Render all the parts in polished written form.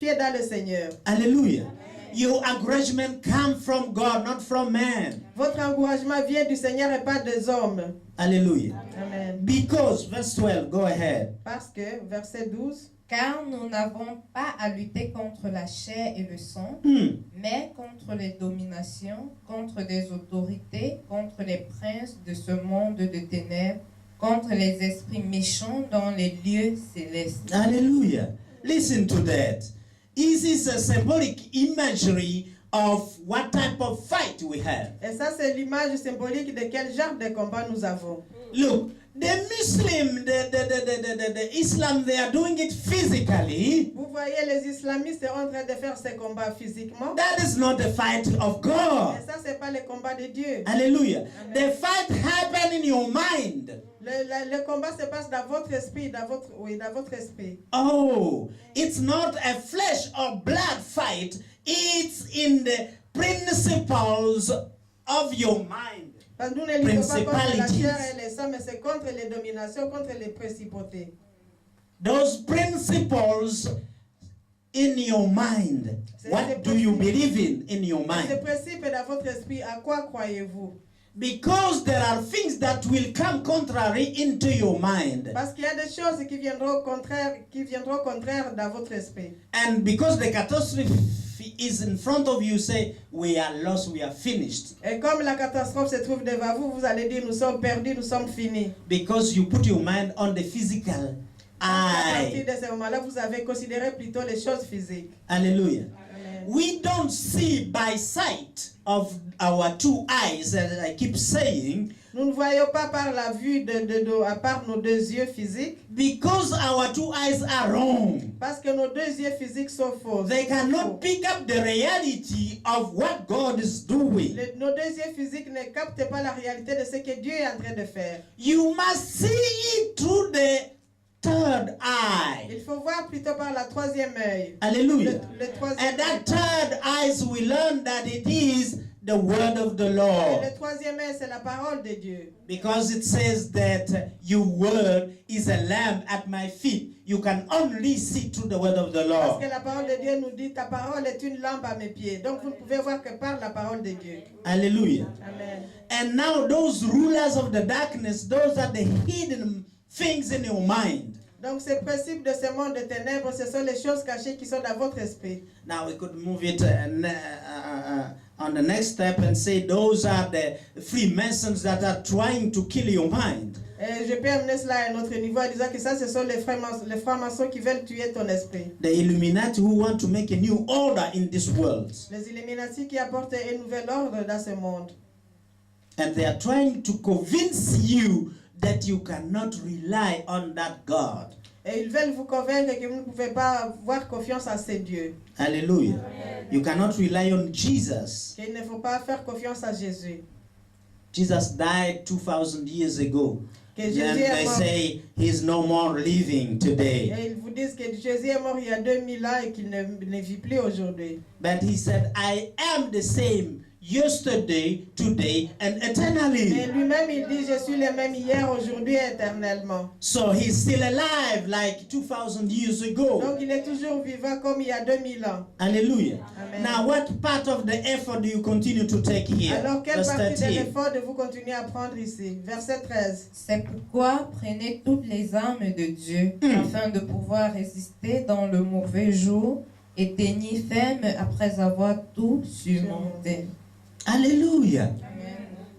dans le Seigneur. Hallelujah. Your encouragement comes from God, not from man. Votre encouragement vient du Seigneur et pas des hommes. Hallelujah. Amen. Because, verse 12, go ahead. Parce que, verset 12, Car nous n'avons pas à lutter contre la chair et le sang, mais contre les dominations, contre les autorités, contre les princes de ce monde de ténèbres, contre les esprits méchants dans les lieux célestes. Hallelujah. Listen to that. This is a symbolic imagery of what type of fight we have. et ça c'est l'image symbolique de quel genre de combat nous avons. Look, the Muslim, the Islam, they are doing it physically. Vous voyez, les islamistes sont en train de faire ces combats physiquement. That is not the fight of Et God. ça, c'est pas le combat de Dieu. Hallelujah. Amen. The fight happens in your mind. Le combat se passe dans votre esprit, dans votre esprit. Oh, it's not a flesh or blood fight. It's in the principles of your mind. Parce que nous ne luttons pas contre la Principalities. chair et les sang, mais c'est contre les dominations, contre les principautés. Those principles in your mind. What do you believe in your Ce mind? principe est dans votre esprit. À quoi croyez-vous? Because there are things that will come contrary into your mind. Parce qu'il y a des choses qui viendront contraires dans votre esprit. And because the catastrophe is in front of you, say, we are lost, we are finished. Et comme la catastrophe se trouve devant vous, vous allez dire, nous sommes perdus, nous sommes finis. Because you put your mind on the physical À partir eye. de ce moment-là, vous avez considéré plutôt les choses physiques. Hallelujah. Amen. We don't see by sight of our two eyes, as I keep saying, Nous ne voyons pas par la vue à part nos deux yeux physiques, because our two eyes are wrong. parce que nos deux yeux physiques sont faux. They cannot pick up the reality of what God is doing. Nos deux yeux physiques ne captent pas la réalité de ce que Dieu est en train de faire. You must see it through the third eye. Il faut voir plutôt par la troisième œil. Hallelujah. Le troisième And that œil. third eyes we learn that it is the word of the Et Lord. le troisième œil, c'est la parole de Dieu. Because it says that your word is a lamp at my feet. You can only see through the word of the Parce Lord. que la parole de Dieu nous dit, ta parole est une lampe à mes pieds. Donc vous ne pouvez voir que par la parole de Dieu. Hallelujah. Amen. And now those rulers of the darkness, those are the hidden things in your mind. Donc ces principes de ce monde de ténèbres, ce sont les choses cachées qui sont dans votre esprit. Now we could move it on the next step and say those are the Freemasons that are trying to kill your mind. Et je peux amener cela à un autre niveau en disant que ça, ce sont les francs-maçons qui veulent tuer ton esprit. The Illuminati who want to make a new order in this world. Les Illuminati qui apportent un nouvel ordre dans ce monde. And they are trying to convince you that you cannot rely on that God. Et ils veulent vous convaincre que vous ne pouvez pas avoir confiance en ces dieux. Hallelujah. You cannot rely on Jesus. Qu'il ne faut pas faire confiance à Jésus. Jesus died 2,000 years ago. Que And Jésus est they mort. say he's no more living today. Et ils vous disent que Jésus est mort il y a 2000 ans et qu'il ne vit plus aujourd'hui. But he said, I am the same yesterday, today, and Mais eternally. lui-même, il dit, je suis le même hier, aujourd'hui et éternellement. So he's still alive like 2,000 years ago. Donc il est toujours vivant comme il y a 2000 ans. Hallelujah. Amen. Now, what part of the effort do you continue to take here? Alors quelle Verse partie de 13. l'effort de vous continuer à prendre ici? Verset 13. C'est pourquoi prenez toutes les armes de Dieu, afin de pouvoir résister dans le mauvais jour et tenir ferme après avoir tout surmonté. Hallelujah.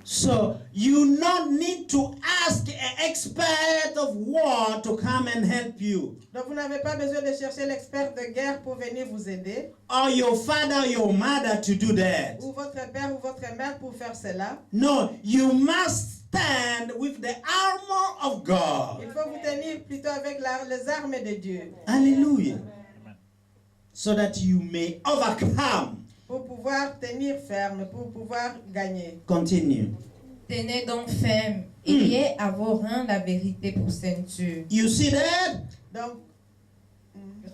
So you not need to ask an expert of war to come and help you, Donc vous n'avez pas besoin de chercher l'expert de guerre pour venir vous aider, or your father or your mother to do that. ou votre père ou votre mère pour faire cela. No, you must stand with the armor of God. Il faut vous tenir plutôt avec les armes de Dieu Hallelujah. So that you may overcome. pour pouvoir tenir ferme, pour pouvoir gagner. Continue. Tenez donc ferme et liez à vos reins la vérité pour ceinture. You see that? Donc,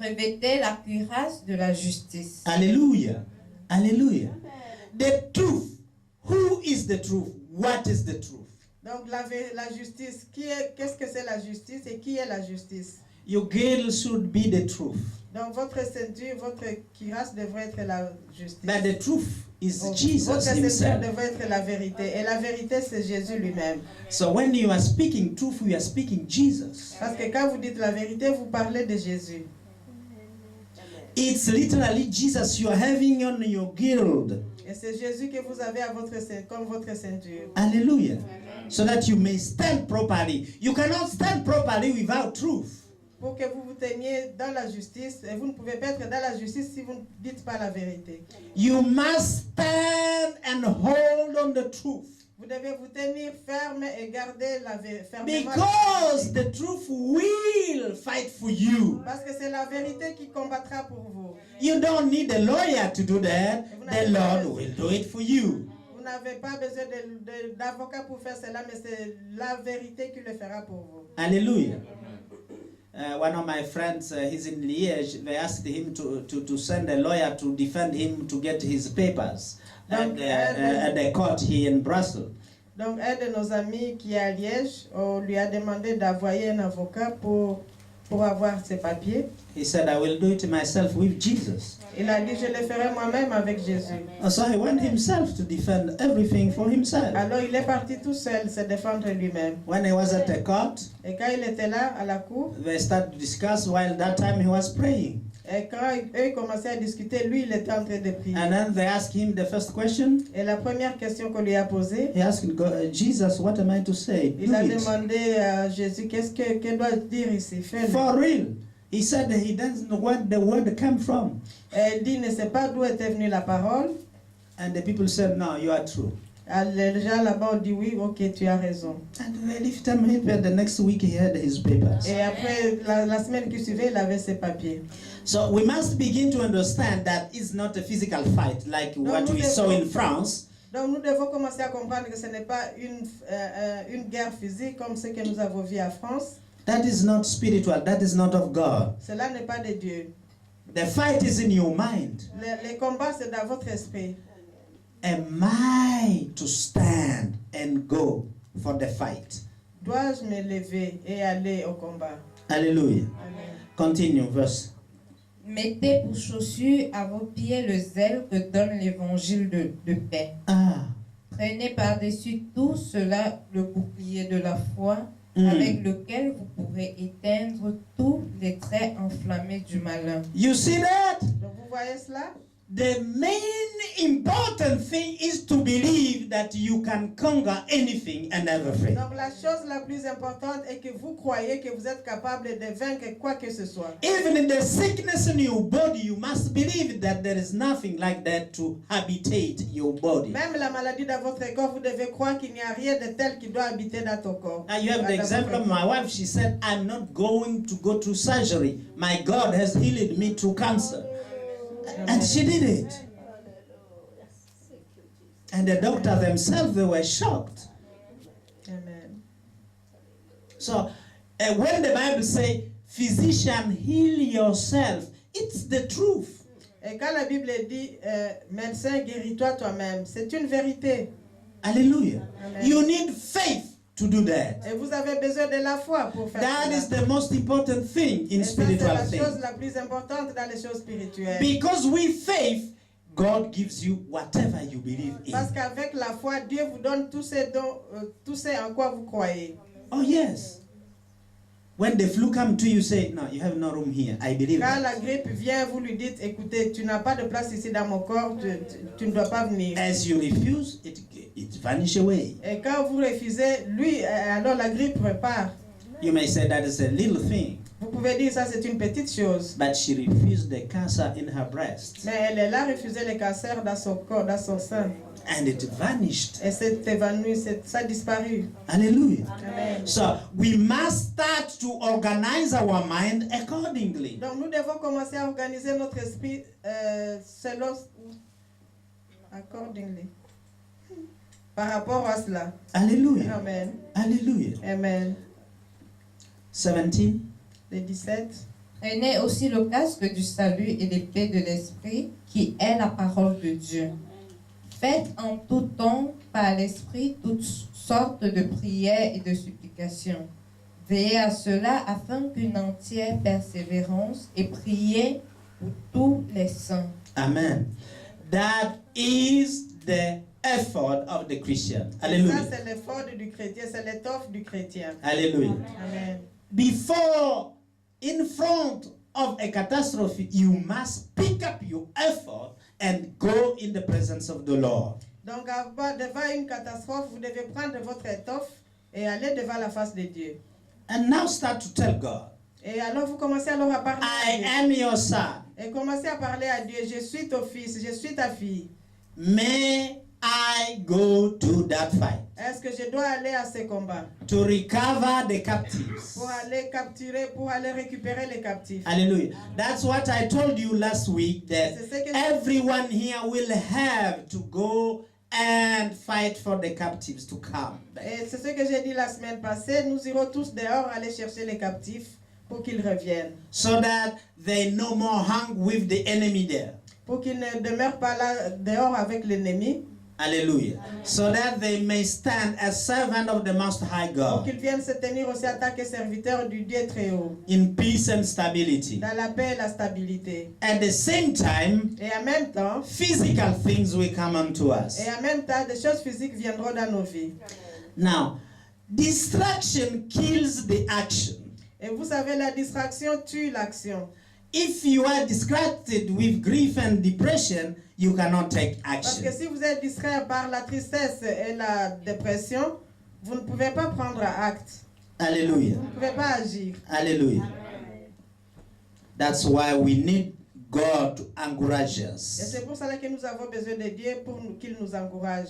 Revêtez la cuirasse de la justice. Hallelujah. Hallelujah. The truth. Who is the truth? What is the truth? la justice, qu'est-ce que c'est la justice et qui est la justice? your girdle should be the truth. Donc votre ceinture, votre cuirasse devrait être la justice. But the truth is Votre Jesus ceinture himself. devrait être la vérité. Et la vérité, c'est Jésus lui-même. So when you are speaking truth, you are speaking Jesus. Parce que quand vous dites la vérité, vous parlez de Jésus. It's literally Jesus you are having on your girdle. Et c'est Jésus que vous avez à comme votre ceinture. Hallelujah. So that you may stand properly. You cannot stand properly without truth. Pour que vous vous teniez dans la justice. Et vous ne pouvez pas être dans la justice si vous ne dites pas la vérité. You must stand and hold on the truth. Vous devez vous tenir ferme et garder la vérité. Because the truth will fight for you. Parce que c'est la vérité qui combattra pour vous. You don't need a lawyer to do that. The Lord will do it for you. Vous n'avez pas besoin d'avocat pour faire cela, mais c'est la vérité qui le fera pour vous. Hallelujah. One of my friends, he's in Liège. They asked him to send a lawyer to defend him to get his papers at the court here in Brussels. Donc, un de nos amis qui est à Liège, on lui a demandé d'envoyer un avocat pour avoir ses papiers. He said, I will do it myself with Jesus. Il a dit, je le ferai moi-même avec Jésus. So he went himself to defend everything for himself. Alors, il est parti tout seul se défendre lui-même. When he was at the court, Et quand il était là, à la cour, they started to discuss while that time he was praying. et quand eux commençaient à discuter, lui, il était en train de prier. And then they asked him the first question. Et la première question qu'on lui a posée, He asked Jesus, what am I to say? il Do a it. demandé à Jésus, qu'est-ce que doit dire ici? Fais-le. For real. He said he doesn't know where the word came from. Et il dit, ne sait pas d'où était venue la parole. And the people said, no, you are true. Les gens là-bas ont dit, oui, ok, tu as raison. And they lifted him up, and the next week he had his papers. Et après, la semaine qui suivait, il avait ses papiers. So we must begin to understand that it's not a physical fight like what we saw in France. Donc nous devons commencer à comprendre que ce n'est pas une guerre physique comme ce que nous avons vu en France. That is not spiritual. That is not of God. Cela n'est pas de Dieu. The fight is in your mind. Les combats, c'est dans votre esprit. Am I to stand and go for the fight? Dois-je me lever et aller au combat? Hallelujah. Amen. Continue, verse. Mettez pour chaussure à vos pieds le zèle que donne l'évangile de paix. Ah. Prenez par-dessus tout cela le bouclier de la foi, avec lequel vous pourrez éteindre tous les traits enflammés du malin. You see that? Donc vous voyez cela? The main important thing is to believe that you can conquer anything and everything. Donc la chose la plus importante est que vous croyez que vous êtes capable de vaincre quoi que ce soit. Even in the sickness in your body, you must believe that there is nothing like that to habitate your body. Même la maladie dans votre corps, vous devez croire qu'il n'y a rien de tel qui doit habiter dans ton corps. Now you have the example of my wife. She said, I'm not going to go through surgery. My God has healed me through cancer. And she did it. And the doctor themselves, they were shocked. Amen. So when the Bible says, physician, heal yourself, it's the truth. Et quand la Bible dit, médecin, guéris-toi toi-même, c'est une vérité. Hallelujah. Amen. You need faith to do that. Et vous avez besoin de la foi pour faire That cela. is the most important thing in Et ça, c'est spiritual la chose things. la plus importante dans les choses spirituelles. Because with faith, God gives you whatever you believe Parce in. qu'avec la foi, Dieu vous donne tout ce en quoi vous croyez. Oh yes. When the flu comes to you, say, no, you have no room here. I believe Quand that. la grippe vient, vous lui dites, écoutez, tu n'as pas de place ici dans mon corps, tu ne dois pas venir. As you refuse, it vanishes away. Et quand vous refusez, lui, alors la grippe repart. You may say that is a little thing, Vous pouvez dire ça, c'est une petite chose. but she refused the cancer in her breast, Mais elle a refusé le cancer dans son corps, dans son sein. and it vanished. Et c'est évanoui, ça a disparu. Hallelujah. Amen. So we must start to organize our mind accordingly. Donc nous devons commencer à organiser notre esprit selon, accordingly, par rapport à cela. Hallelujah. Amen. Hallelujah. Amen. 17. Le 17. Prenez aussi le casque du salut et l'épée de l'esprit, qui est la parole de Dieu. Faites en tout temps par l'esprit toutes sortes de prières et de supplications. Veillez à cela afin qu'une entière persévérance et priez pour tous les saints. Amen. That is the effort of the Christian. Ça, Hallelujah. c'est l'effort du chrétien, c'est l'étoffe du chrétien. Hallelujah. Amen. Before, in front of a catastrophe, you must pick up your effort and go in the presence of the Lord. Donc, devant une catastrophe, vous devez prendre votre étoffe et aller devant la face de Dieu. And now start to tell God, Et alors, vous commencez alors à parler à I Dieu. am your son. Et commencez à parler à Dieu. Je suis ton fils, je suis ta fille. May I go to that fight Est-ce que je dois aller à ce combat to recover the captives? pour aller capturer, pour aller récupérer les captifs? Hallelujah. That's what I told you last week, that C'est ce que everyone here will have to go and fight for the captives to come back. Et c'est ce que j'ai dit la semaine passée. Nous irons tous dehors aller chercher les captifs pour qu'ils reviennent. So that they no more hang with the enemy there. Pour qu'ils ne demeurent pas là dehors avec l'ennemi. Hallelujah. So that they may stand as servant of the Most High Pour God qu'ils viennent se tenir aussi en tant que serviteurs du Dieu très haut. in peace and stability. Dans la paix et la stabilité. At the same time, Et en même temps, physical things will come unto us. et en même temps, des choses physiques viendront dans nos vies. Now, distraction kills the action. Et vous savez, la distraction tue l'action. If you are distracted with grief and depression, you cannot take Parce que action. si vous êtes distrait par la tristesse et la dépression, vous ne pouvez pas prendre acte. Hallelujah. Vous ne pouvez pas agir. Hallelujah. That's why we need God to encourage Et us. c'est pour cela que nous avons besoin de Dieu pour qu'il nous encourage.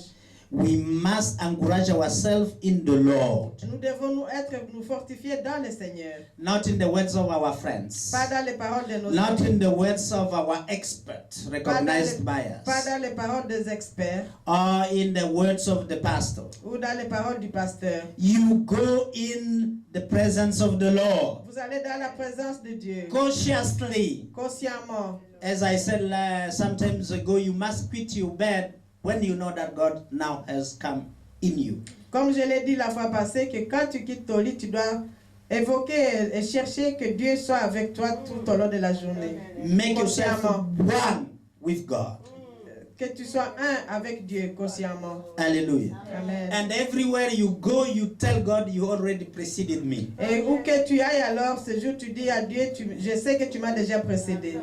We must encourage ourselves in the Lord, Nous devons nous fortifier dans le Seigneur. not in the words of our friends, Pas dans les paroles de nos not amis. in the words of our experts recognized by Pas us, dans les paroles des experts or in the words of the pastor. ou dans les paroles du pasteur. You go in the presence of the Lord Vous allez dans la présence de Dieu. cautiously. Consciemment. As I said sometimes ago, you must quit your bed when you know that God now has come in you. Comme je l'ai dit la fois passée, que quand tu quittes ton lit, tu dois évoquer et chercher que Dieu soit avec toi tout au long de la journée. Make yourself Consciemment. one with God. Que tu sois un avec Dieu, consciemment. Hallelujah. Amen. And everywhere you go, you tell God, you already preceded me. Et où que tu ailles alors, ce jour, tu dis à Dieu, je sais que tu m'as déjà précédé.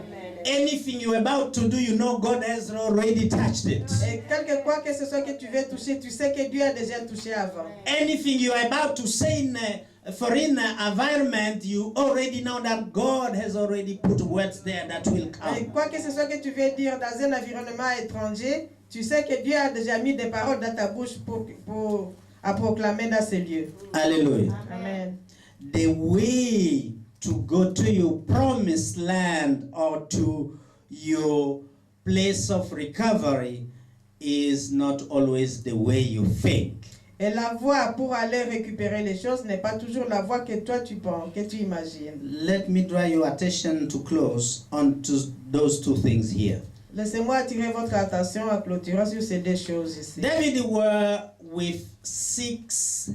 Anything you're about to do, you know God has already touched it. Et quelque quoi que ce soit que tu veux toucher, tu sais que Dieu a déjà touché avant. Anything you're about to say in a foreign environment, you already know that God has already put words there that will Et come. quoi que ce soit que tu veux dire dans un environnement étranger, tu sais que Dieu a déjà mis des paroles dans ta bouche à proclamer dans ces lieux. Hallelujah. Amen. The way to go to your promised land or to your place of recovery is not always the way you think. Et la voie pour aller récupérer les choses n'est pas toujours la voie que toi tu penses, que tu imagines. Let me draw your attention to close on to those two things here. Laissez-moi attirer votre attention à clôturer sur ces deux choses ici. David were with 600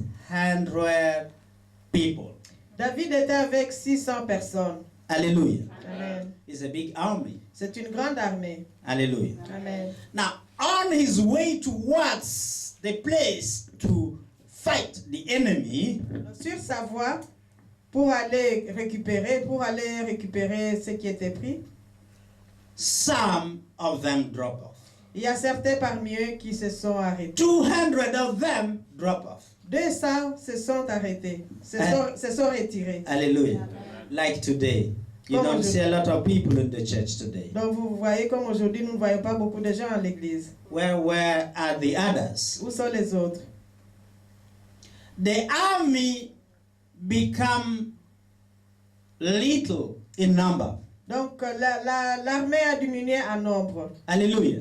people. David était avec 600 personnes. Hallelujah. Amen. It's a big army. C'est une grande armée. Hallelujah. Amen. Now, on his way towards the place to fight the enemy, Sur sa voie, pour aller récupérer ce qui était pris, some of them drop off. il y a certains parmi eux qui se sont arrêtés. 200 of them drop off. 200 se sont arrêtés, se sont retirés. Hallelujah. Like today, you don't see a lot of people in the church today. Donc vous voyez comme aujourd'hui nous ne voyons pas beaucoup de gens à l'église. Where are the others? Où sont les autres? The army become little in number. Donc l'armée a diminué en nombre. Hallelujah.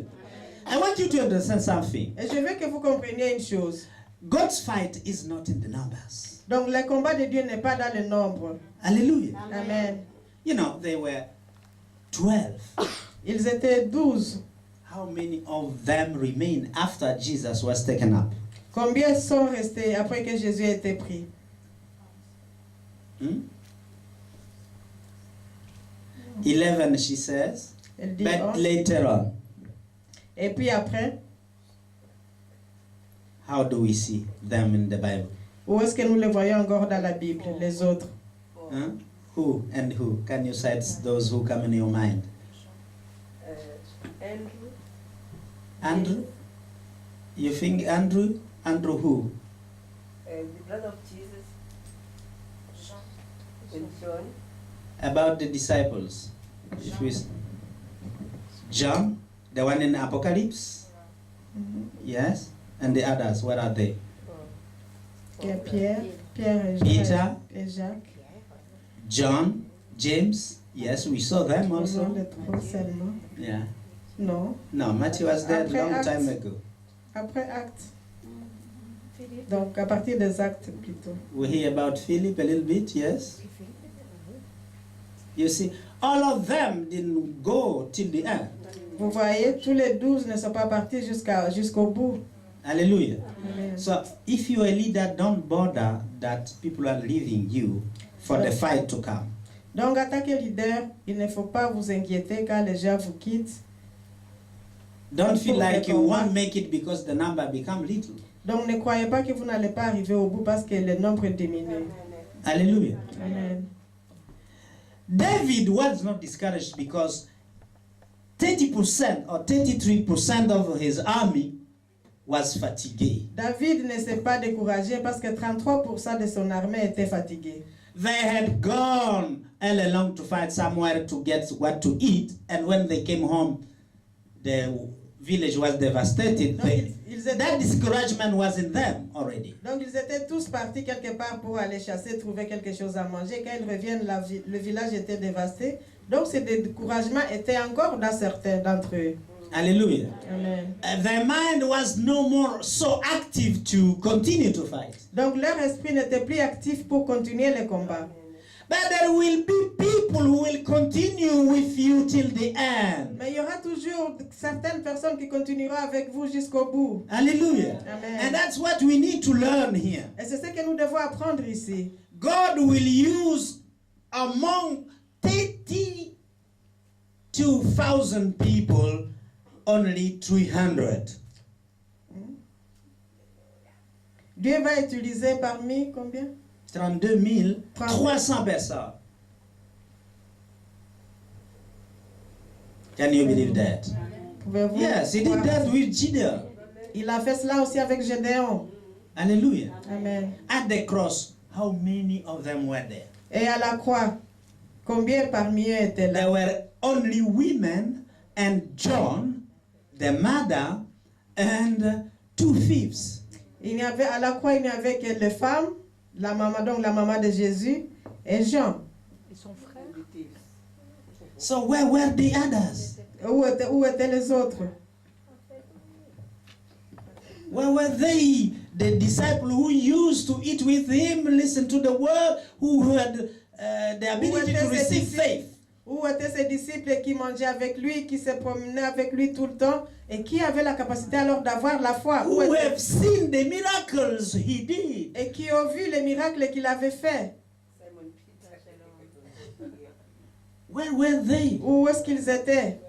I want you to understand something. Et je veux que vous compreniez une chose. God's fight is not in the numbers. Donc le combat de Dieu n'est pas dans le nombre. Hallelujah. Amen. You know, they were 12. Ils étaient 12. How many of them remain after Jesus was taken up? Combien sont restés après que Jésus a été pris? 11, she says. Elle dit But 11. later on, Et puis après, how do we see them in the Bible? où est-ce que nous les voyons encore dans la Bible, les autres? Huh? Who and who? Can you cite those who come in your mind? Andrew, Andrew? You think Andrew? Andrew who? the brother of Jesus, and John, About the disciples. If we John, the one in Apocalypse? Yes. And the others, where are they? Il y a Pierre, Pierre et Peter. Jacques. Et Jacques. John, James. Yes, we saw them Non, also. les trois seulement. Yeah. Non. No, Matthew was there a Après long Acts. time ago. Après Actes. Donc à partir des Actes plutôt. We hear about Philip a little bit, yes? You see, all of them didn't go till the end. Vous voyez, tous les 12 ne sont pas partis jusqu'au bout. Hallelujah. Amen. So if you're a leader, don't bother that people are leaving you for the fight to come. Donc, en tant que leader, il ne faut pas vous inquiéter quand les gens vous quittent. Don't feel Pour like les you combats. won't make it because the number become little. Donc, ne croyez pas que vous n'allez pas arriver au bout parce que le nombre diminue. Hallelujah. Amen. David was not discouraged because 30% or 33% of his army was fatigué. David ne s'est pas découragé parce que 33% de son armée était fatiguée. They had gone all along to find somewhere to get what to eat, and when they came home, the village was devastated. Donc, ils That étaient, discouragement was in them already. donc, ils étaient tous partis quelque part pour aller chasser, trouver quelque chose à manger. Quand ils reviennent, le village était dévasté. Donc, ce découragement était encore dans certains d'entre eux. Hallelujah. Amen. Their mind was no more so active to continue to fight. Donc, leur esprit n'était plus actif pour continuer les combats. But there will be people who will continue with you till the end. Mais il y aura toujours certaines personnes qui continueront avec vous jusqu'au bout. Hallelujah. Amen. And that's what we need to learn here. Et c'est ce que nous devons apprendre ici. God will use among 32,000 people only 300. Dieu va utiliser parmi combien? 32 300 personnes. Can you believe that? Pouvez-vous Yes, he did croire? that with Gideon. Il a fait cela aussi avec Gédéon. Hallelujah. Amen. At the cross, how many of them were there? Et à la croix, combien parmi eux étaient There là? were only women and John, the mother, and 2 thieves. Il n'y avait, à la croix, il n'y avait que les femmes, la maman, donc la maman de Jésus, et Jean. So where were the others? Où étaient les autres? Where were they? The disciples who used to eat with him, listen to the word, who had the ability to receive faith. Où étaient ses disciples qui mangeaient avec lui, qui se promenaient avec lui tout le temps, et qui avaient la capacité alors d'avoir la foi? Où Who étaient- have seen the miracles he did. Et qui ont vu les miracles qu'il avait faits? Simon Peter, Where were they? Où est-ce qu'ils étaient?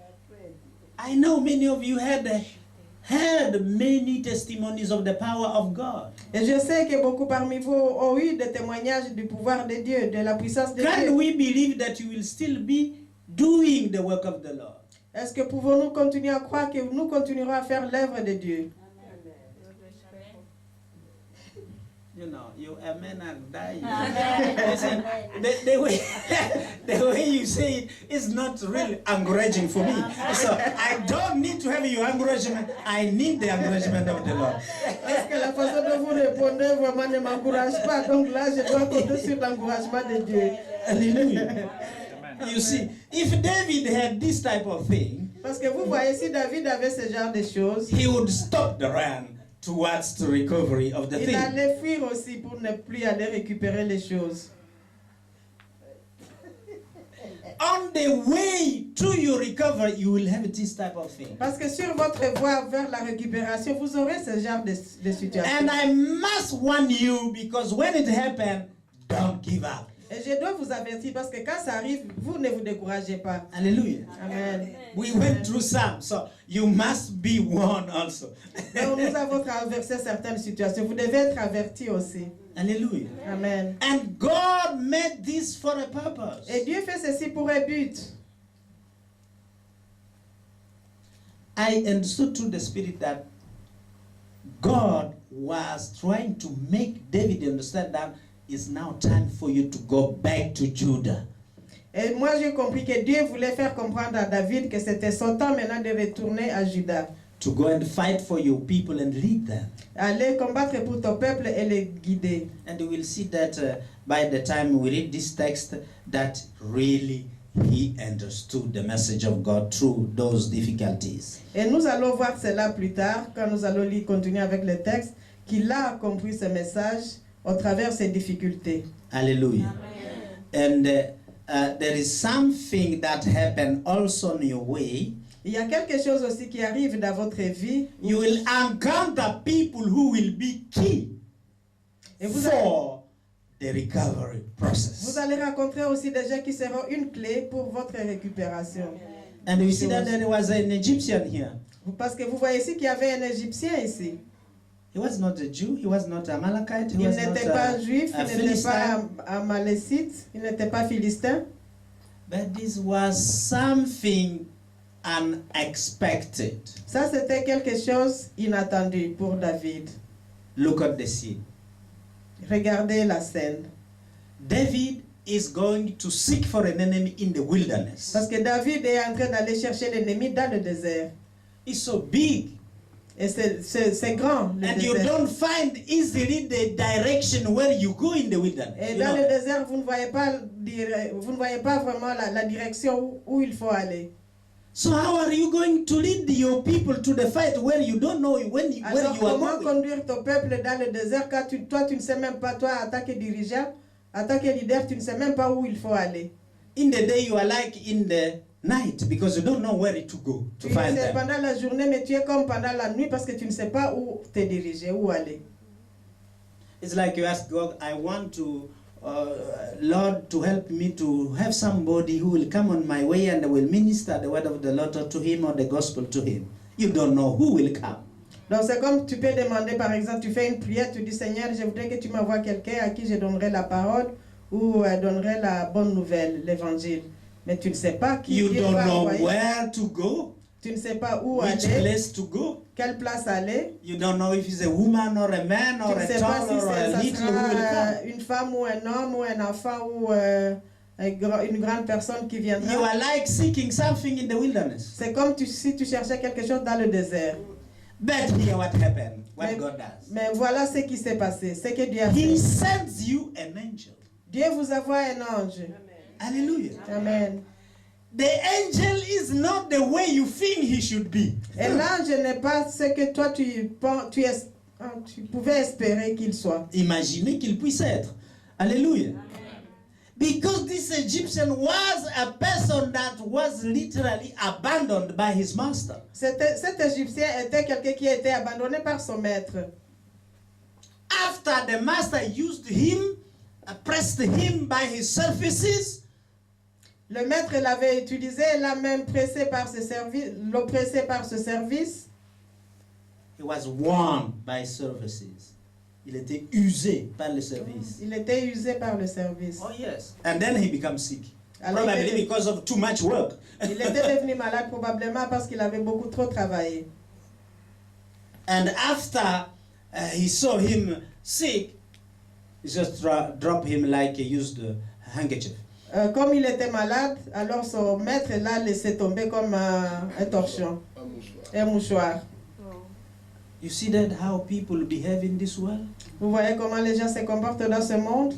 I know many of you had heard many testimonies of the power of God. Et je sais que beaucoup parmi vous ont eu des témoignages du pouvoir de Dieu, de la puissance de Can Dieu. we believe that you will still be doing the work of the Lord? Est-ce que pouvons-nous continuer à croire que nous continuerons à faire l'œuvre de Dieu? You know, you amen and die. Listen, the way the way you say it is not really encouraging for me. So I don't need to have your encouragement. I need the encouragement of the Lord. Parce que la façon dont vous répondez vraiment ne m'encourage pas. Donc là, je dois compter sur l'encouragement de Dieu. Hallelujah. You see, if David had this type of thing, Parce que vous voyez, si David avait ce genre de choses, he would stop the run towards the recovery of the il thing. allait fuir aussi pour ne plus aller récupérer les choses. On the way to your recovery, you will have this type of thing. Parce que sur votre voie vers la récupération, vous aurez ce genre de situation. And I must warn you, because when it happens, don't give up. Et je dois vous avertir parce que quand ça arrive, vous ne vous découragez pas. Hallelujah. Amen. We went through some, so you must be warned also. Donc nous avons traversé certaines situations. Vous devez être avertis aussi. Hallelujah. Amen. And God made this for a purpose. Et Dieu fait ceci pour un but. I understood through the Spirit that God was trying to make David understand that it's now time for you to go back to Judah. Et moi j'ai compris que Dieu voulait faire comprendre à David que c'était son temps maintenant de retourner à Juda. To go and fight for your people and lead them. Aller combattre pour ton peuple et les guider. And we will see that by the time we read this text, that really he understood the message of God through those difficulties. Et nous allons voir cela plus tard, quand nous allons lire, continuer avec le texte, qu'il a compris ce message au travers ces difficultés. Hallelujah. And there is something that happened also on your way. Il y a quelque chose aussi qui arrive dans votre vie. You will encounter people who will be key Et vous for the recovery process. Vous allez rencontrer aussi des gens qui seront une clé pour votre récupération. And we see that there was an Egyptian here. Parce que vous voyez ici qu'il y avait un Égyptien ici. He was not a Jew, he was not Amalekite, he Il was not n'était pas juif, a il n'était pas Philistine. amalécite, il n'était pas philistin. But this was something unexpected. Ça, c'était quelque chose inattendu pour David. Look at the scene. Regardez la scène. David is going to seek for an enemy in the wilderness. Parce que David est en train d'aller chercher l'ennemi dans le désert. It's so big. Et c'est grand, le And you désert. don't find easily the direction where you go in the wilderness. Et you dans know. le désert, vous ne voyez pas vraiment la direction où il faut aller. So how are you going to lead your people to the fight where you don't know where you Alors, are comment going? conduire ton peuple dans le désert quand toi, tu ne sais même pas, toi, en tant que dirigeant, en tant que leader, tu ne sais même pas où il faut aller. In the day you are like in the night because you don't know where to go to Tu find sais them. pendant la journée, mais tu es comme pendant la nuit parce que tu ne sais pas où te diriger, où aller. It's like you ask God, I want to, Lord, to help me to have somebody who will come on my way and will minister the word of the Lord to him or the gospel to him. You don't know who will come. Donc c'est comme tu peux demander, par exemple, tu fais une prière, tu dis Seigneur, je voudrais que tu m'envoies quelqu'un à qui je donnerai la parole ou donnerai la bonne nouvelle, l'évangile. Mais tu ne sais pas qui You Dieu don't va know envoyer. where to go, Tu ne sais pas où which aller, place to go. quelle place aller. You don't know if it's a woman or a man Tu or ne a sais pas tall si or a ça little who will sera come. une femme ou un homme ou un enfant ou une grande personne qui You viendra. are like seeking something in the wilderness. C'est comme si tu cherchais quelque chose dans le désert. But here what happened, what Mais, God does. mais voilà ce qui s'est passé, ce que Dieu a He fait. sends you an angel. Dieu vous envoie un ange. Hallelujah. Amen. The angel is not the way you think he should be. Et l'ange n'est pas ce que toi tu pouvais espérer qu'il soit. Imaginez qu'il puisse être. Alléluia. Because this Egyptian was a person that was literally abandoned by his master. Cet Égyptien était quelqu'un qui a été abandonné par son maître. After the master used him, pressed him by his services, Le maître l'avait utilisé, l'a même pressé par ce service, l'oppressé par ce service. he was worn by services. Il était usé par le service. Il était usé par le service. Oh yes. And then he becomes sick. Alors, Probably because of too much work. il était devenu malade probablement parce qu'il avait beaucoup trop travaillé. And after he saw him sick, he just dropped him like he used a handkerchief. Comme il était malade, alors son maître l'a laissé tomber comme un torchon, un mouchoir. You see that how people behave in this world? Vous voyez comment les gens se comportent dans ce monde?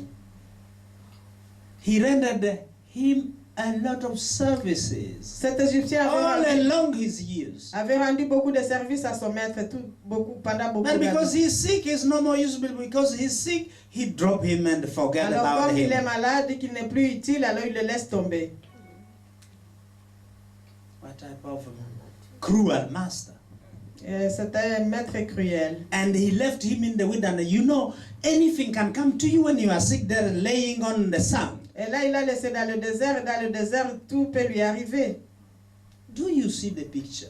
He rendered him a lot of services Cet Égyptien all along his years. avait rendu beaucoup de services à son maître pendant beaucoup And because d'années. he's sick, he's no more useful. Because he's sick, he drop him and forget Alors about comme il est him. malade et qu'il n'est plus utile, alors il le laisse tomber. What type of cruel master? C'était un maître cruel. And he left him in the wilderness. You know, anything can come to you when you are sick there laying on the sand. Et là, il l'a laissé dans le désert. Et dans le désert, tout peut lui arriver. Do you see the picture?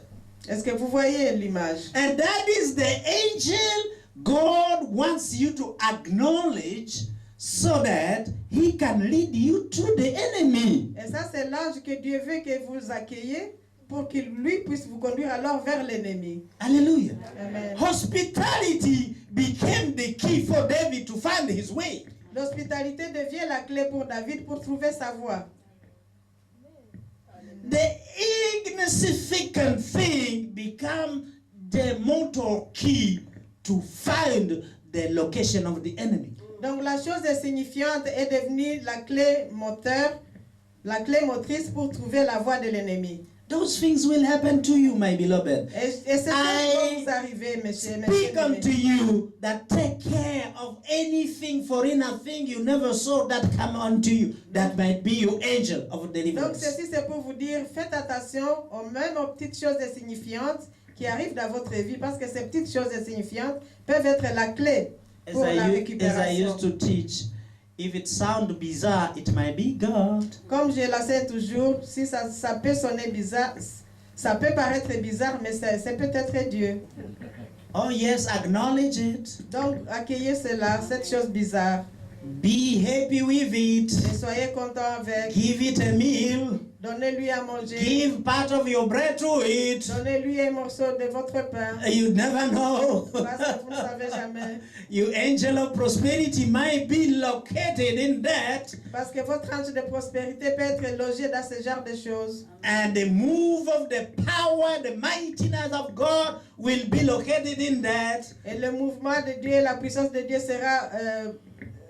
Est-ce que vous voyez l'image? And that is the angel God wants you to acknowledge so that he can lead you to the enemy. Et ça, c'est l'ange que Dieu veut que vous accueillez pour qu'il lui puisse vous conduire alors vers l'ennemi. Hallelujah. Amen. Hospitality became the key for David to find his way. L'hospitalité devient la clé pour David pour trouver sa voie. The insignificant thing become the motor key to find the location of the enemy. Donc la chose insignifiante est devenue la clé moteur, la clé motrice pour trouver la voie de l'ennemi. Those things will happen to you, my beloved. Et c'est ça qui va vous arriver, mes chers Speak unto amis. you that take care of anything foreign thing you never saw that come unto you, that might be your angel of Donc deliverance. ceci c'est pour vous dire, faites attention aux petites choses insignifiantes qui arrivent dans votre vie, parce que ces petites choses insignifiantes peuvent être la clé pour la As I récupération. used to teach, if it sounds bizarre, it might be God. Comme je l'enseigne toujours, si ça peut sonner bizarre, ça peut paraître bizarre, mais c'est peut-être Dieu. Oh yes, acknowledge it. Donc accueillez cela, cette chose bizarre, Be happy with it. et soyez content avec. Give it a meal. Donnez-lui à manger. Give part of your bread to it. Donnez-lui un morceau de votre pain. You never know. Parce que vous ne savez jamais. Your angel of prosperity might be located in that. Parce que votre ange de prospérité peut être logé dans ce genre de choses. And the move of the power, the mightiness of God will be located in that. Et le mouvement de Dieu, la puissance de Dieu sera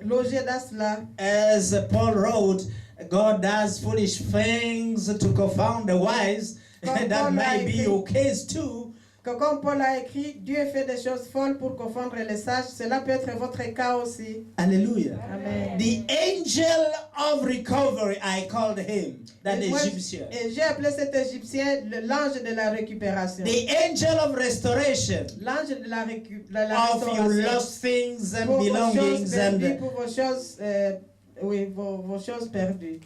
logé dans cela. As Paul wrote, God does foolish things to confound the wise. Comme That Paul a might be écrit. your case too. Que comme Paul a écrit, Dieu fait des choses folles pour confondre les sages. Cela peut être votre cas aussi. Hallelujah. Amen. The angel of recovery, I called him, that Et moi, Egyptian. et j'ai appelé cet Égyptien l'ange de la récupération. The angel of restoration L'ange de la, of your restauration. lost things and Pour vos choses belongings. perdues, And pour vos choses, vos choses perdues.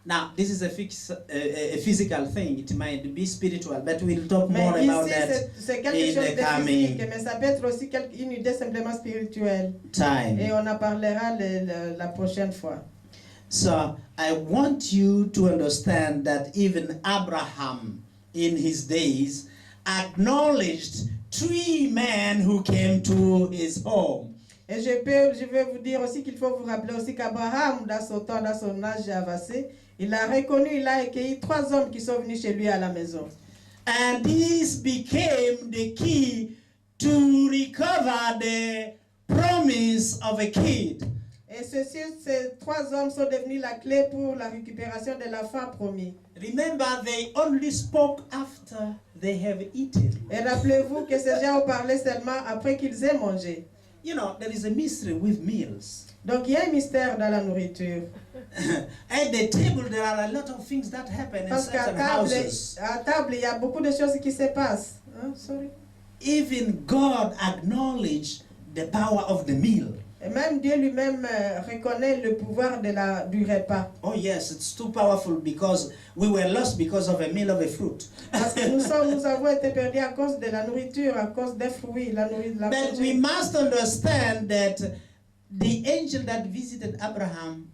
now, this is a physical thing. It might be spiritual, but we'll talk more Mais about ici, that c'est quelque in chose the de coming physique, mais ça peut être aussi une idée simplement spirituelle. Et time. on en parlera la prochaine fois. So I want you to understand that even Abraham, in his days, acknowledged 3 men who came to his home. Et je vais vous dire aussi qu'il faut vous rappeler aussi qu'Abraham, dans son temps, dans son âge avancé, il a reconnu, il a accueilli 3 hommes qui sont venus chez lui à la maison. And this became the key to recover the promise of a kid. Et ces 3 hommes sont devenus la clé pour la récupération de l'enfant promis. Remember, they only spoke after they have eaten. Et rappelez-vous que ces gens ont parlé seulement après qu'ils aient mangé. You know, there is a mystery with meals. Donc il y a un mystère dans la nourriture. At the table, there are a lot of things that happen in Parce qu'à certain table, houses. il y a beaucoup de choses qui se passent. Hein, sorry. Even God acknowledged the power of the meal. Et même Dieu lui-même reconnaît le pouvoir du repas. Oh yes, it's too powerful because we were lost because of a meal of a fruit. Parce que nous avons été perdus à cause de la nourriture, à cause des fruits, la nourriture. But we must understand that the angel that visited Abraham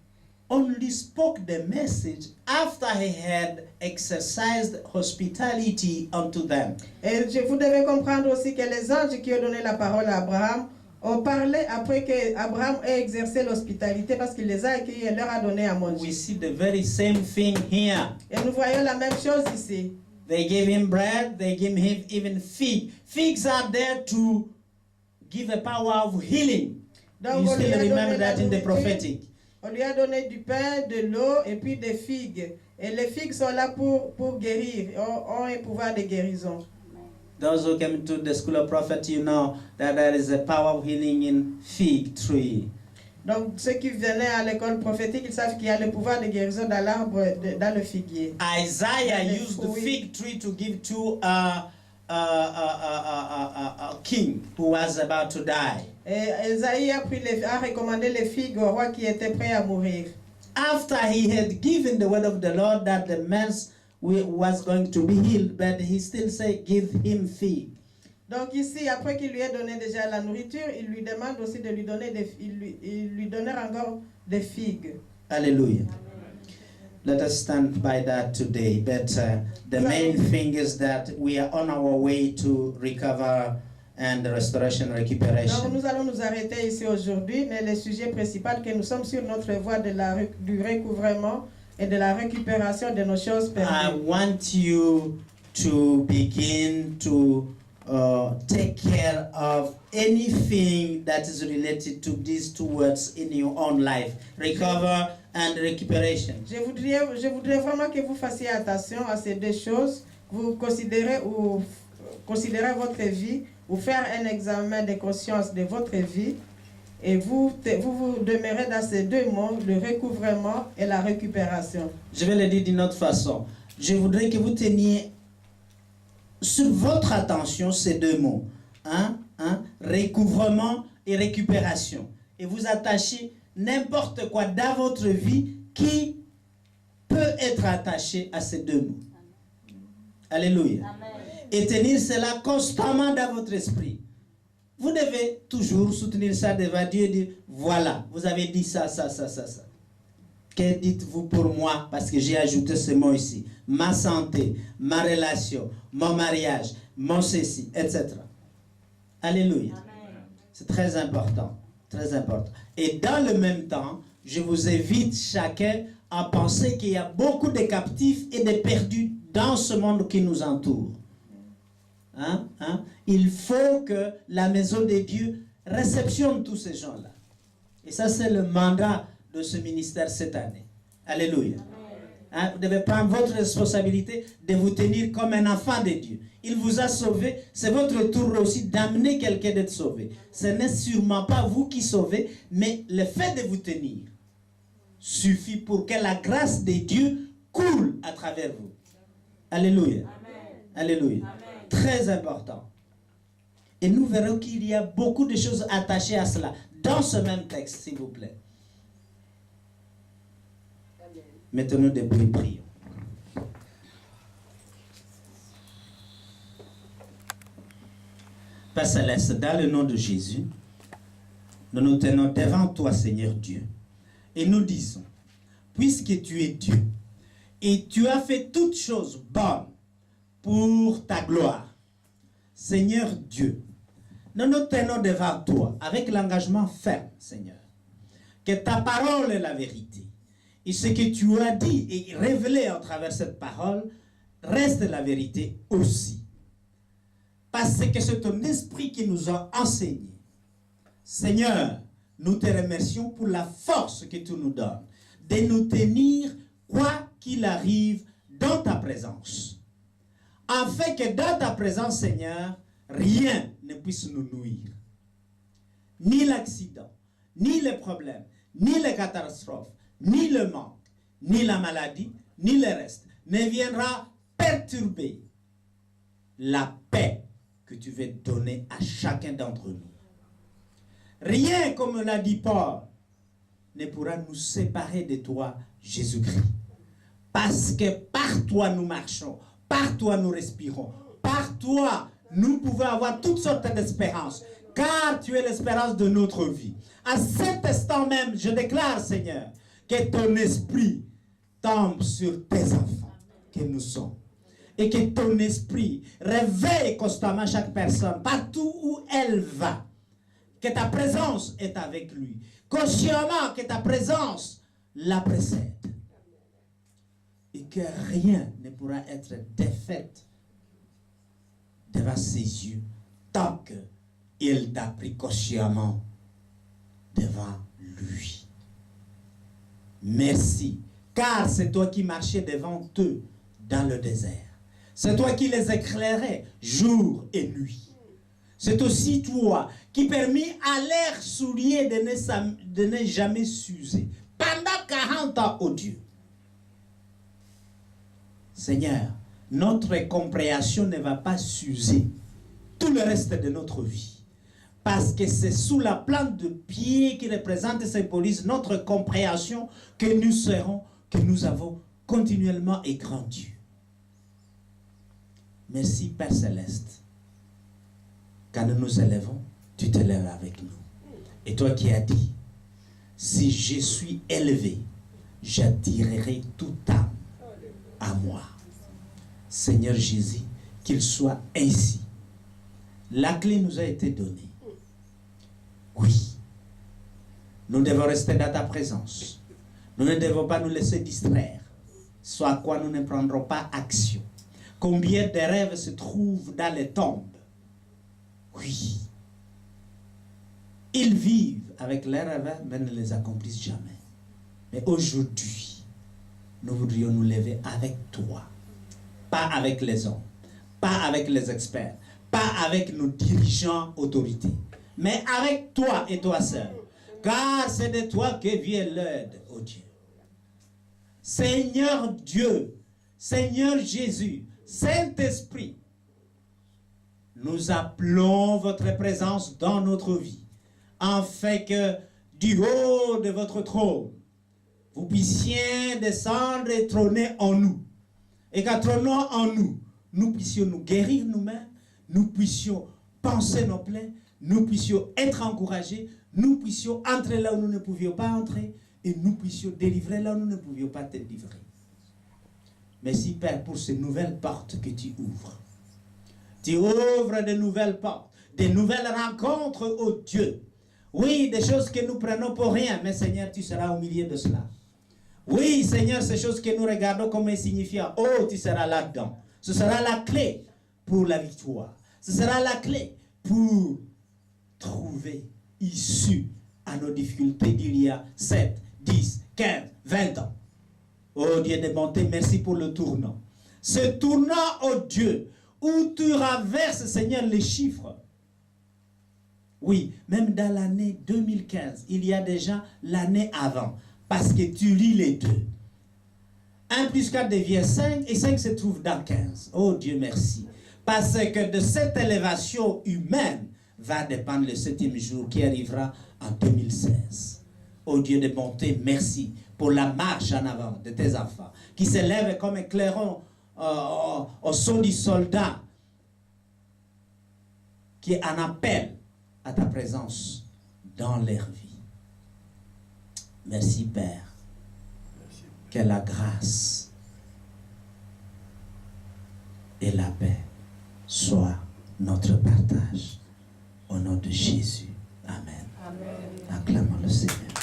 only spoke the message after he had exercised hospitality unto them. Et vous devez comprendre aussi que les anges qui ont donné la parole à Abraham ont parlé après que Abraham ait exercé l'hospitalité parce qu'il les a accueillis et leur a donné à We manger. see the very same thing here. Et nous voyons la même chose ici. They gave him bread, they gave him even fig. Figs are there to give a power of healing. Donc You on lui still a donné remember la that in the nourriture, prophetic. on lui a donné du pain, de l'eau et puis des figues. Et les figues sont là pour guérir, ont un pouvoir de guérison. Those who came to the school of prophet, you know that there is a power of healing in fig tree. Donc ceux qui venaient à l'école prophétique, ils savent qu'il y a le pouvoir de guérison dans l'arbre, dans le figuier. Isaiah Les used the fruits. fig tree to give to a king who was about to die. Et Esaïe a recommandé les figues au roi qui était prêt à mourir. after he had given the word of the Lord that the man was going to be healed, but he still said, give him fig. Donc ici, après qu'il lui ait donné déjà la nourriture, il lui demande aussi de lui donner il lui donnera encore des figues. Hallelujah. Let us stand by that today. But the main thing is that we are on our way to recover and restoration, Donc recuperation. nous allons nous arrêter ici aujourd'hui, mais le sujet principal que nous sommes sur notre voie du recouvrement et de la récupération de nos choses I perdues. want you to begin to take care of anything that is related to these two words in your own life, recover and recuperation. Je voudrais vraiment que vous fassiez attention à ces deux choses. Vous considérez votre vie, ou faire un examen de conscience de votre vie, et vous demeurez dans ces deux mots, le recouvrement et la récupération. Je vais le dire d'une autre façon. Je voudrais que vous teniez sur votre attention ces deux mots, recouvrement et récupération. Et vous attachez n'importe quoi dans votre vie qui peut être attaché à ces deux mots. Alléluia. Amen. Et tenir cela constamment dans votre esprit. Vous devez toujours soutenir ça devant Dieu et dire, voilà, vous avez dit ça, ça, ça, ça, ça. Que dites-vous pour moi? Parce que j'ai ajouté ce mot ici. Ma santé, ma relation, mon mariage, mon ceci, etc. Alléluia. C'est très important. Très important. Et dans le même temps, je vous invite chacun à penser qu'il y a beaucoup de captifs et de perdus dans ce monde qui nous entoure. Il faut que la maison de Dieu réceptionne tous ces gens-là. Et ça, c'est le mandat de ce ministère cette année. Alléluia. Vous devez prendre votre responsabilité de vous tenir comme un enfant de Dieu. Il vous a sauvé. C'est votre tour aussi d'amener quelqu'un d'être sauvé. Ce n'est sûrement pas vous qui sauvez, mais le fait de vous tenir suffit pour que la grâce de Dieu coule à travers vous. Alléluia. Alléluia. Très important. Et nous verrons qu'il y a beaucoup de choses attachées à cela dans ce même texte, s'il vous plaît. Mettons-nous debout et prions. Père Céleste, dans le nom de Jésus, nous nous tenons devant toi, Seigneur Dieu, et nous disons, puisque tu es Dieu, et tu as fait toutes choses bonnes pour ta gloire, Seigneur Dieu, nous nous tenons devant toi avec l'engagement ferme, Seigneur, que ta parole est la vérité. Et ce que tu as dit et révélé à travers cette parole reste la vérité aussi. Parce que c'est ton esprit qui nous a enseigné. Seigneur, nous te remercions pour la force que tu nous donnes de nous tenir quoi qu'il arrive dans ta présence. Afin que dans ta présence, Seigneur, rien ne puisse nous nuire. Ni l'accident, ni les problèmes, ni les catastrophes, ni le manque, ni la maladie, ni le reste ne viendra perturber la paix que tu veux donner à chacun d'entre nous. Rien, comme l'a dit Paul, ne pourra nous séparer de toi, Jésus-Christ. Parce que par toi nous marchons, par toi nous respirons, par toi nous pouvons avoir toutes sortes d'espérances, car tu es l'espérance de notre vie. À cet instant même, je déclare, Seigneur, que ton esprit tombe sur tes enfants que nous sommes. Et que ton esprit réveille constamment chaque personne, partout où elle va. Que ta présence est avec lui. Consciemment que ta présence la précède. Et que rien ne pourra être défait devant ses yeux tant qu'il t'a pris consciemment devant lui. Merci, car c'est toi qui marchais devant eux dans le désert. C'est toi qui les éclairais jour et nuit. C'est aussi toi qui permis à leurs souliers de ne jamais s'user. Pendant 40 ans, oh Dieu. Seigneur, notre compréhension ne va pas s'user tout le reste de notre vie. Parce que c'est sous la plante de pied qui représente et symbolise notre compréhension que nous serons, que nous avons continuellement égrandu. Merci Père Céleste. Quand nous nous élevons, tu te lèves avec nous. Et toi qui as dit, si je suis élevé, j'attirerai toute âme à moi. Seigneur Jésus, qu'il soit ainsi. La clé nous a été donnée. Oui, nous devons rester dans ta présence. Nous ne devons pas nous laisser distraire, soit quoi nous ne prendrons pas action. Combien de rêves se trouvent dans les tombes? Oui. Ils vivent avec leurs rêves, mais ne les accomplissent jamais. Mais aujourd'hui, nous voudrions nous lever avec toi. Pas avec les hommes, pas avec les experts, pas avec nos dirigeants autorités, mais avec toi et toi seul. Car c'est de toi que vient l'aide, oh Dieu. Seigneur Dieu, Seigneur Jésus, Saint-Esprit, nous appelons votre présence dans notre vie, afin que du haut de votre trône, vous puissiez descendre et trôner en nous. Et qu'en trônant en nous, nous puissions nous guérir nous-mêmes, nous puissions penser nos plaies, nous puissions être encouragés, nous puissions entrer là où nous ne pouvions pas entrer, et nous puissions délivrer là où nous ne pouvions pas te délivrer. Merci Père pour ces nouvelles portes que tu ouvres. Tu ouvres de nouvelles portes, de nouvelles rencontres, oh Dieu. Oui, des choses que nous prenons pour rien, mais Seigneur, tu seras au milieu de cela. Oui, Seigneur, ces choses que nous regardons comme insignifiantes, oh, tu seras là-dedans. Ce sera la clé pour la victoire. Ce sera la clé pour trouver issue à nos difficultés d'il y a 7, 10, 15, 20 ans. Oh Dieu de bonté, merci pour le tournant. Ce tournant, oh Dieu, où tu renverses, Seigneur, les chiffres. Oui, même dans l'année 2015, il y a déjà l'année avant. Parce que tu lis les deux. 1 plus 4 devient 5 et 5 se trouve dans 15. Oh Dieu merci. Parce que de cette élévation humaine va dépendre le 7e jour qui arrivera en 2016. Oh Dieu de bonté, merci pour la marche en avant de tes enfants qui s'élèvent comme un clairon au son du soldat qui en appelle à ta présence dans leur vie. Merci Père. Que la grâce et la paix soient notre partage. Au nom de Jésus. Amen. Amen. Acclamons le Seigneur.